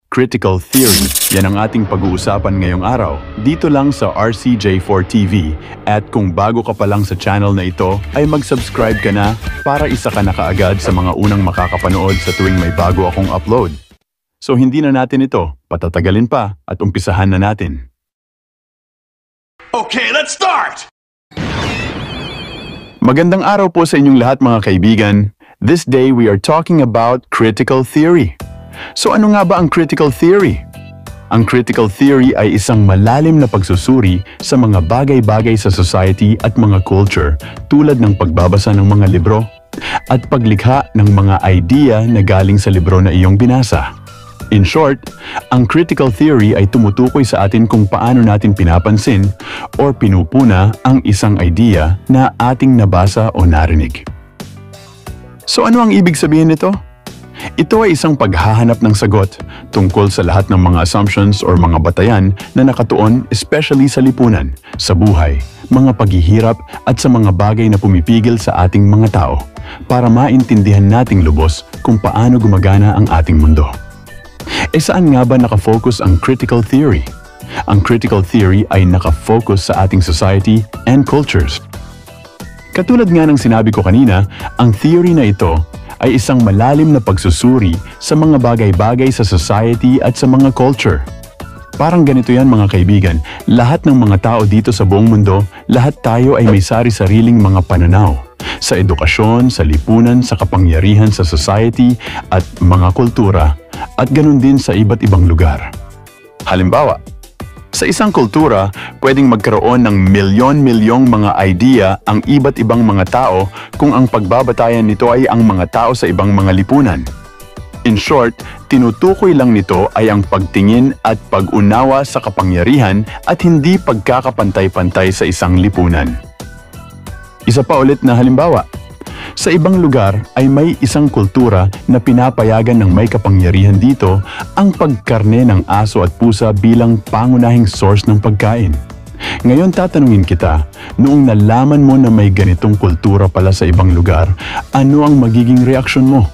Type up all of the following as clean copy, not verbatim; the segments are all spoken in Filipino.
Critical Theory. Yan ang ating pag-uusapan ngayong araw. Dito lang sa RCJ4 TV. At kung bago ka pa lang sa channel na ito, ay mag-subscribe ka na para isa ka na kaagad sa mga unang makakapanood sa tuwing may bago akong upload. So hindi na natin ito patatagalin pa at umpisahan na natin. Okay, let's start! Magandang araw po sa inyong lahat mga kaibigan. This day we are talking about critical theory. So ano nga ba ang critical theory? Ang critical theory ay isang malalim na pagsusuri sa mga bagay-bagay sa society at mga culture tulad ng pagbabasa ng mga libro at paglikha ng mga idea na galing sa libro na iyong binasa. In short, ang critical theory ay tumutukoy sa atin kung paano natin pinapansin o pinupuna ang isang idea na ating nabasa o narinig. So ano ang ibig sabihin nito? Ito ay isang paghahanap ng sagot tungkol sa lahat ng mga assumptions or mga batayan na nakatuon especially sa lipunan, sa buhay, mga paghihirap at sa mga bagay na pumipigil sa ating mga tao para maintindihan nating lubos kung paano gumagana ang ating mundo. E saan nga ba nakafocus ang critical theory? Ang critical theory ay nakafocus sa ating society and cultures. Katulad nga ng sinabi ko kanina, ang theory na ito ay isang malalim na pagsusuri sa mga bagay-bagay sa society at sa mga culture. Parang ganito yan mga kaibigan, lahat ng mga tao dito sa buong mundo, lahat tayo ay may sari-sariling mga pananaw sa edukasyon, sa lipunan, sa kapangyarihan sa society at mga kultura at ganun din sa iba't ibang lugar. Halimbawa, sa isang kultura, pwedeng magkaroon ng milyon-milyong mga idea ang iba't ibang mga tao kung ang pagbabatayan nito ay ang mga tao sa ibang mga lipunan. In short, tinutukoy lang nito ay ang pagtingin at pag-unawa sa kapangyarihan at hindi pagkakapantay-pantay sa isang lipunan. Isa pa ulit na halimbawa, sa ibang lugar ay may isang kultura na pinapayagan ng may kapangyarihan dito ang pagkarne ng aso at pusa bilang pangunahing source ng pagkain. Ngayon tatanungin kita, noong nalaman mo na may ganitong kultura pala sa ibang lugar, ano ang magiging reaksyon mo?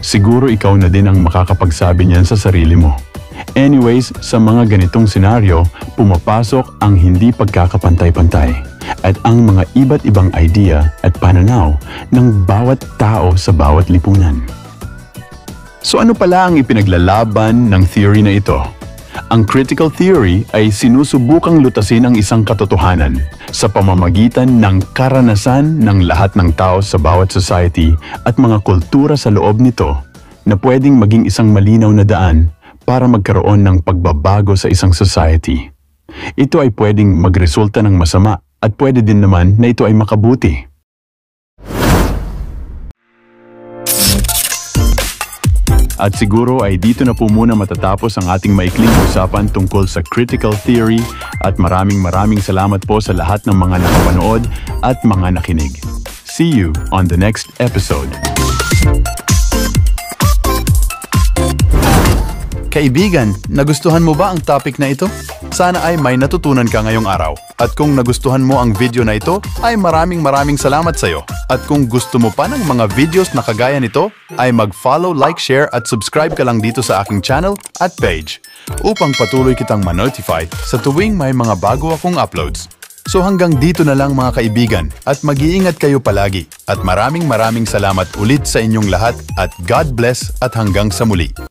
Siguro ikaw na din ang makakapagsabi niyan sa sarili mo. Anyways, sa mga ganitong senaryo, pumapasok ang hindi pagkakapantay-pantay at ang mga iba't ibang idea at pananaw ng bawat tao sa bawat lipunan. So ano pala ang ipinaglalaban ng theory na ito? Ang critical theory ay sinusubukang lutasin ang isang katotohanan sa pamamagitan ng karanasan ng lahat ng tao sa bawat society at mga kultura sa loob nito na pwedeng maging isang malinaw na daan para magkaroon ng pagbabago sa isang society. Ito ay pwedeng magresulta ng masama at pwede din naman na ito ay makabuti. At siguro ay dito na po muna matatapos ang ating maikling usapan tungkol sa critical theory at maraming salamat po sa lahat ng mga nakapanood at mga nakinig. See you on the next episode. Kaibigan, nagustuhan mo ba ang topic na ito? Sana ay may natutunan ka ngayong araw. At kung nagustuhan mo ang video na ito, ay maraming salamat sa iyo. At kung gusto mo pa ng mga videos na kagaya nito, ay mag-follow, like, share at subscribe ka lang dito sa aking channel at page upang patuloy kitang ma-notify sa tuwing may mga bago akong uploads. So hanggang dito na lang mga kaibigan at mag-iingat kayo palagi. At maraming salamat ulit sa inyong lahat at God bless at hanggang sa muli.